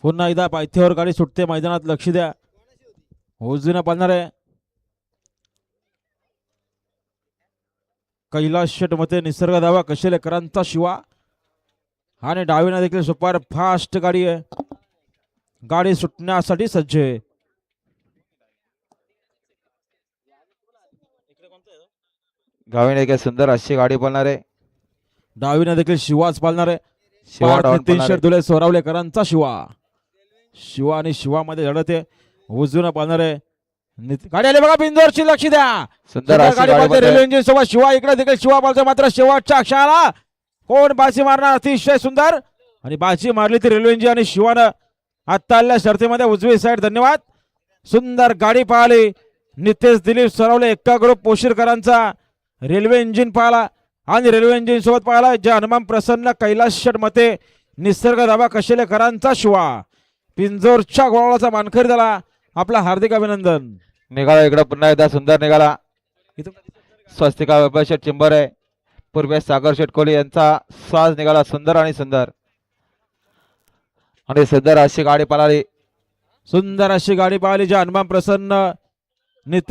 पुन्हा एकदा पायथ्यावर गाडी सुटते, मैदानात लक्ष द्या. उजवीनं पाळणार आहे कैलास शेट मते निसर्ग धावा कशेलेकरांचा शिवा आणि डावीनं देखील सुपर फास्ट गाडी आहे. गाडी सुटण्यासाठी सज्ज आहे. गावीने एक सुंदर अशी गाडी पळणार आहे. डावीनं देखील शिवाच पाळणार आहे. शिवा डाऊन नितीन पळणार शेट आहे. धुळे सोरावलेकरांचा शिवा. शिवा आणि शिवामध्ये लढत आहे. उजवीनं पाळणार आहे. गाडी आली बघा बिंदोरची, लक्ष द्या. सुंदर अशी गाडी गाडी पाळते पळणार रेल्वे आहे. इंजिन सोबत शिवा. इकडे देखील शिवा पाळतो, मात्र शेवटच्या क्षणाला कोण बाजी मारणार, अतिशय सुंदर आणि बाजी मारली ती रेल्वे इंजिन आणि शिवानं आता आलेल्या शर्तीमध्ये उजवी साईड. धन्यवाद. सुंदर गाडी पाहिली. नितेश दिलीप सरावले एक्का ग्रुप पोशीरकरांचा रेल्वे इंजिन पाहिला आणि रेल्वे इंजिन सोबत पाहिला जे हनुमान प्रसन्न कैलास शेट मते निसर्ग दाबा कशेलेकरांचा शिवा. पिंजोरच्या गोळाचा मानकरी झाला. आपला हार्दिक अभिनंदन. निघाला इकडे पुन्हा एकदा सुंदर निघाला. स्वस्तिका व्यापारी शेट चिंबर आहे. पूर्वी सागर शेट कोहली यांचा साज निघाला. सुंदर आणि सुंदर आणि सुंदर अशी गाडी पळाली. सुंदर अशी गाडी पाहिली जे हनुमान प्रसन्न नितेश